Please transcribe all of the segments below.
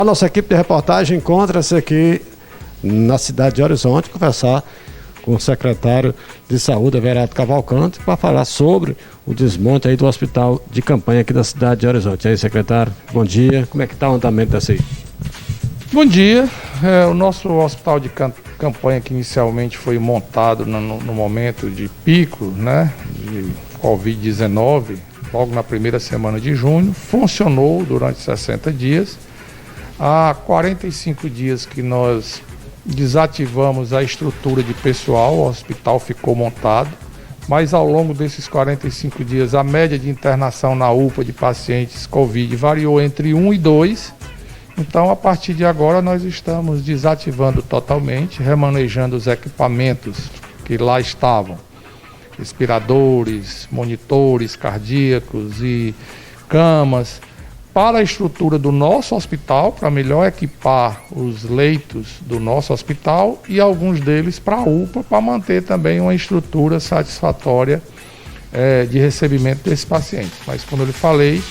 A nossa equipe de reportagem encontra-se aqui na cidade de Horizonte, conversar com o secretário de Saúde, Everardo Cavalcante, para falar sobre o desmonte aí do hospital de campanha aqui da cidade de Horizonte. E aí, secretário, bom dia. Como é que está o andamento dessa aí? Bom dia. O nosso hospital de campanha, que inicialmente foi montado no momento de pico, né, de Covid-19, logo na primeira semana de junho, funcionou durante 60 dias. Há 45 dias que nós desativamos a estrutura de pessoal, o hospital ficou montado, mas ao longo desses 45 dias a média de internação na UPA de pacientes Covid variou entre 1 e 2. Então, a partir de agora, nós estamos desativando totalmente, remanejando os equipamentos que lá estavam, respiradores, monitores cardíacos e camas, para a estrutura do nosso hospital, para melhor equipar os leitos do nosso hospital e alguns deles para a UPA, para manter também uma estrutura satisfatória de recebimento desses pacientes. Mas, como eu lhe falei,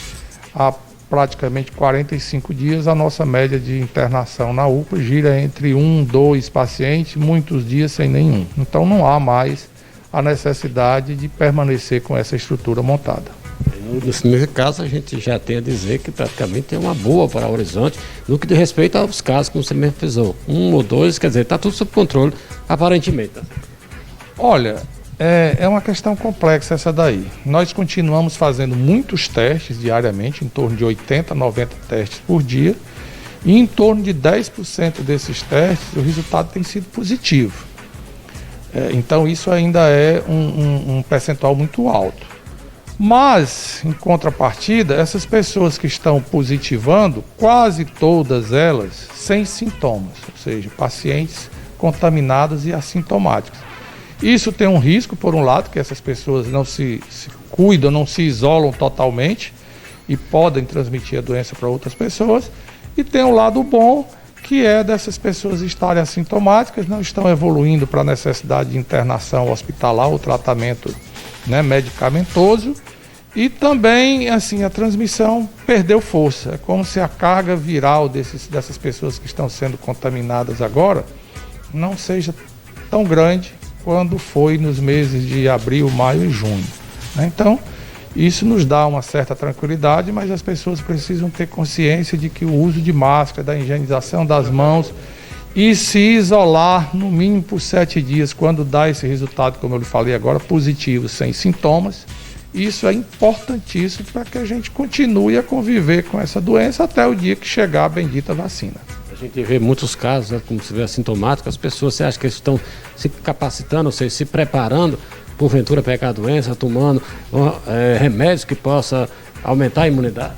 há praticamente 45 dias a nossa média de internação na UPA gira entre 1, 2 pacientes, muitos dias sem nenhum. Então não há mais a necessidade de permanecer com essa estrutura montada. Nesse caso, a gente já tem a dizer que praticamente tem uma boa para o Horizonte no que diz respeito aos casos, como você mesmo frisou. 1 ou 2, quer dizer, está tudo sob controle, aparentemente. Olha, é uma questão complexa essa daí. Nós continuamos fazendo muitos testes diariamente, em torno de 80, 90 testes por dia, e em torno de 10% desses testes o resultado tem sido positivo. Então isso ainda é um percentual muito alto. Mas, em contrapartida, essas pessoas que estão positivando, quase todas elas sem sintomas, ou seja, pacientes contaminados e assintomáticos. Isso tem um risco, por um lado, que essas pessoas não se cuidam, não se isolam totalmente e podem transmitir a doença para outras pessoas. E tem um lado bom, que é dessas pessoas estarem assintomáticas, não estão evoluindo para a necessidade de internação hospitalar ou tratamento, né, medicamentoso. E também, assim, a transmissão perdeu força. É como se a carga viral dessas pessoas que estão sendo contaminadas agora não seja tão grande quando foi nos meses de abril, maio e junho. Então, isso nos dá uma certa tranquilidade, mas as pessoas precisam ter consciência de que o uso de máscara, da higienização das mãos e se isolar no mínimo por 7 dias, quando dá esse resultado, como eu lhe falei agora, positivo, sem sintomas, isso é importantíssimo para que a gente continue a conviver com essa doença até o dia que chegar a bendita vacina. A gente vê muitos casos, né, como se vê assintomáticos, as pessoas, você acha que eles estão se capacitando, ou seja, se preparando, porventura pegar a doença, tomando remédios que possa aumentar a imunidade?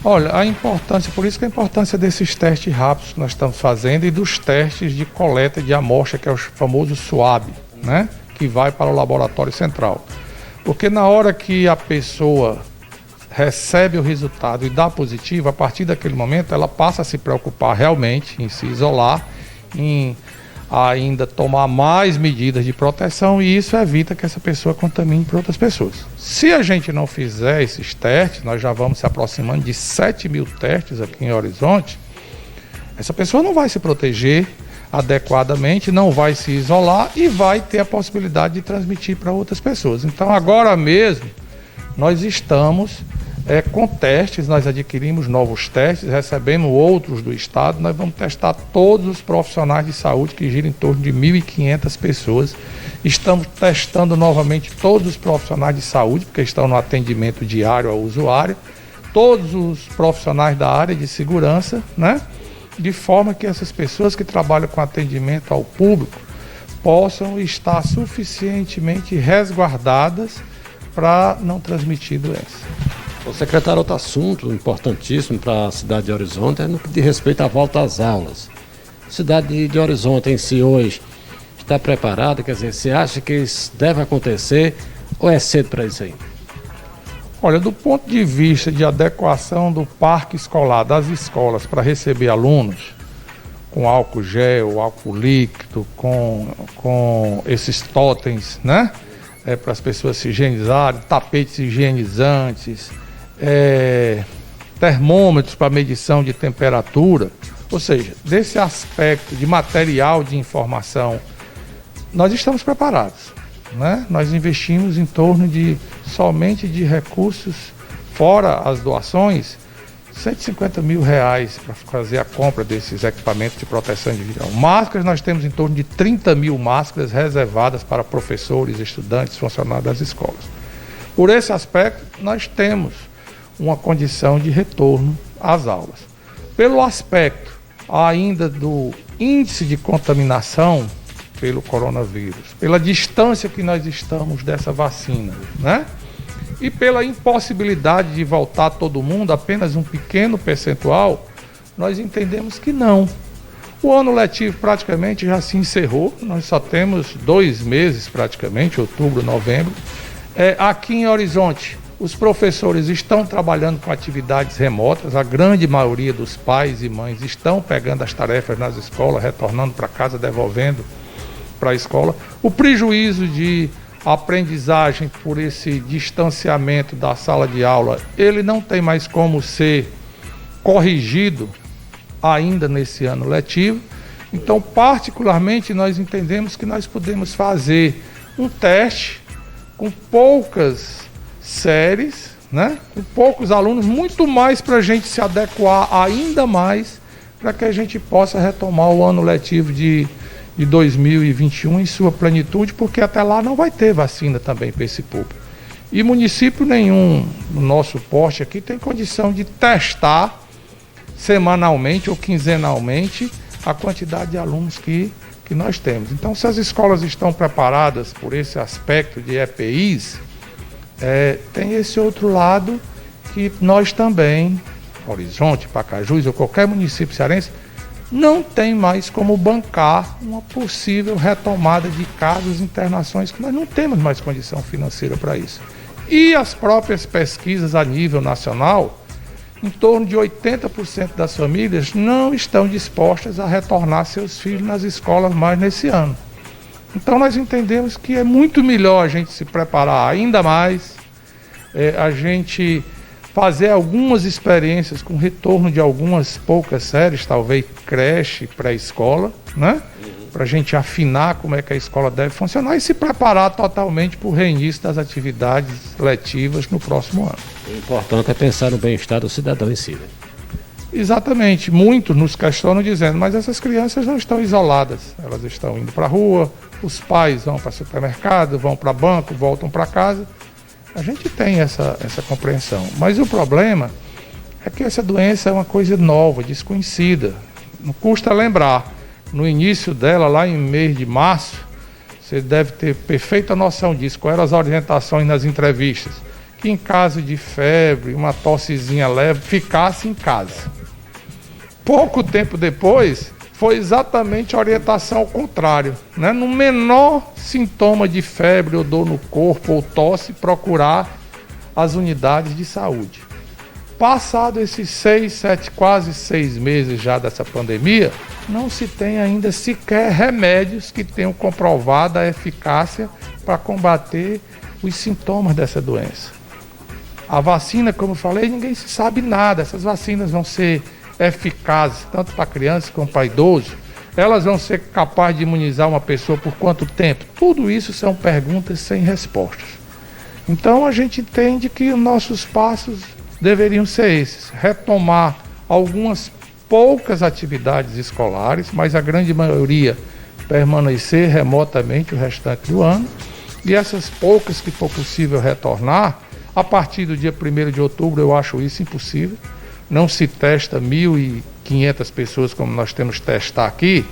Olha, a importância, por isso que a importância desses testes rápidos que nós estamos fazendo e dos testes de coleta de amostra, que é o famoso SWAB, né, que vai para o laboratório central. Porque na hora que a pessoa recebe o resultado e dá positivo, a partir daquele momento ela passa a se preocupar realmente em se isolar, em ainda tomar mais medidas de proteção, e isso evita que essa pessoa contamine para outras pessoas. Se a gente não fizer esses testes, nós já vamos se aproximando de 7.000 testes aqui em Horizonte, essa pessoa não vai se proteger adequadamente, não vai se isolar e vai ter a possibilidade de transmitir para outras pessoas. Então agora mesmo nós estamos com testes, nós adquirimos novos testes, recebemos outros do estado, nós vamos testar todos os profissionais de saúde, que giram em torno de 1.500 pessoas. Estamos testando novamente todos os profissionais de saúde, porque estão no atendimento diário ao usuário, todos os profissionais da área de segurança, né? De forma que essas pessoas que trabalham com atendimento ao público possam estar suficientemente resguardadas para não transmitir doença. O secretário, outro assunto importantíssimo para a cidade de Horizonte é no que diz respeito à volta às aulas. A cidade de Horizonte em si hoje está preparada, quer dizer, você acha que isso deve acontecer ou é cedo para isso aí? Olha, do ponto de vista de adequação do parque escolar, das escolas para receber alunos, com álcool gel, álcool líquido, com esses totens, né? Para as pessoas se higienizarem, tapetes higienizantes, termômetros para medição de temperatura, ou seja, desse aspecto de material de informação, nós estamos preparados, né? Nós investimos em torno de, somente de recursos, fora as doações, R$150 mil para fazer a compra desses equipamentos de proteção individual. Máscaras, nós temos em torno de 30 mil máscaras reservadas para professores, estudantes, funcionários das escolas. Por esse aspecto, nós temos uma condição de retorno às aulas. Pelo aspecto ainda do índice de contaminação pelo coronavírus, pela distância que nós estamos dessa vacina, né? E pela impossibilidade de voltar todo mundo, apenas um pequeno percentual, nós entendemos que não. O ano letivo praticamente já se encerrou, nós só temos 2 meses praticamente, outubro, novembro. Aqui em Horizonte, os professores estão trabalhando com atividades remotas, a grande maioria dos pais e mães estão pegando as tarefas nas escolas, retornando para casa, devolvendo para a escola. O prejuízo de aprendizagem por esse distanciamento da sala de aula, ele não tem mais como ser corrigido ainda nesse ano letivo. Então, particularmente, nós entendemos que nós podemos fazer um teste com poucas séries, né? Com poucos alunos, muito mais para a gente se adequar ainda mais para que a gente possa retomar o ano letivo de 2021 em sua plenitude, porque até lá não vai ter vacina também para esse público. E município nenhum no nosso porte aqui tem condição de testar semanalmente ou quinzenalmente a quantidade de alunos que nós temos. Então, se as escolas estão preparadas por esse aspecto de EPIs, tem esse outro lado que nós também, Horizonte, Pacajus ou qualquer município cearense, não tem mais como bancar uma possível retomada de casos, internações, que nós não temos mais condição financeira para isso. E as próprias pesquisas a nível nacional, em torno de 80% das famílias não estão dispostas a retornar seus filhos nas escolas mais nesse ano. Então nós entendemos que é muito melhor a gente se preparar ainda mais, a gente fazer algumas experiências com retorno de algumas poucas séries, talvez creche, pré-escola, né? Para a gente afinar como é que a escola deve funcionar e se preparar totalmente para o reinício das atividades letivas no próximo ano. O importante é pensar no bem-estar do cidadão em si, né? Exatamente. Muitos nos questionam dizendo, mas essas crianças não estão isoladas, elas estão indo para a rua, os pais vão para o supermercado, vão para banco, voltam para casa. A gente tem essa compreensão, mas o problema é que essa doença é uma coisa nova, desconhecida. Não custa lembrar, no início dela, lá em mês de março, você deve ter perfeita noção disso, quais eram as orientações nas entrevistas, que em caso de febre, uma tossezinha leve, ficasse em casa. Pouco tempo depois, foi exatamente a orientação ao contrário, né? No menor sintoma de febre ou dor no corpo ou tosse, procurar as unidades de saúde. Passado esses 6, 7, quase 6 meses já dessa pandemia, não se tem ainda sequer remédios que tenham comprovado a eficácia para combater os sintomas dessa doença. A vacina, como eu falei, ninguém se sabe nada. Essas vacinas vão ser eficazes tanto para criança como para idoso. Elas vão ser capazes de imunizar uma pessoa por quanto tempo? Tudo isso são perguntas sem respostas. Então a gente entende que os nossos passos deveriam ser esses: retomar algumas poucas atividades escolares, mas a grande maioria permanecer remotamente o restante do ano, e essas poucas que for possível retornar, a partir do dia 1º de outubro eu acho isso impossível. Não se testa 1.500 pessoas como nós temos que testar aqui,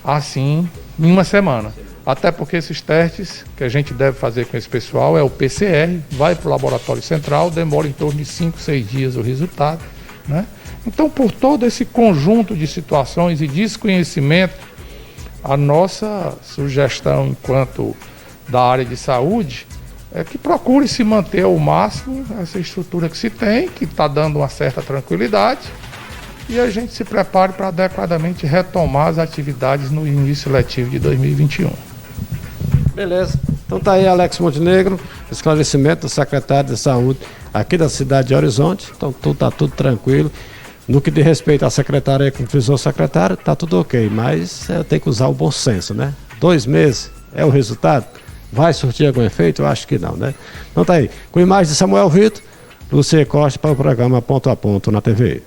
assim, em uma semana. Até porque esses testes que a gente deve fazer com esse pessoal é o PCR, vai para o laboratório central, demora em torno de 5, 6 dias o resultado, né? Então, por todo esse conjunto de situações e desconhecimento, a nossa sugestão enquanto da área de saúde é que procure se manter ao máximo essa estrutura que se tem, que está dando uma certa tranquilidade, e a gente se prepare para adequadamente retomar as atividades no início letivo de 2021. Beleza. Então tá aí Alex Montenegro, esclarecimento do secretário de Saúde aqui da cidade de Horizonte, então está tudo tranquilo. No que diz respeito à secretária, como frisou o secretário, está tudo ok, mas tem que usar o bom senso, né? 2 meses é o resultado? Vai surtir algum efeito? Eu acho que não, né? Então tá aí, com imagem de Samuel Vitor, Lucia Costa para o programa Ponto a Ponto na TV.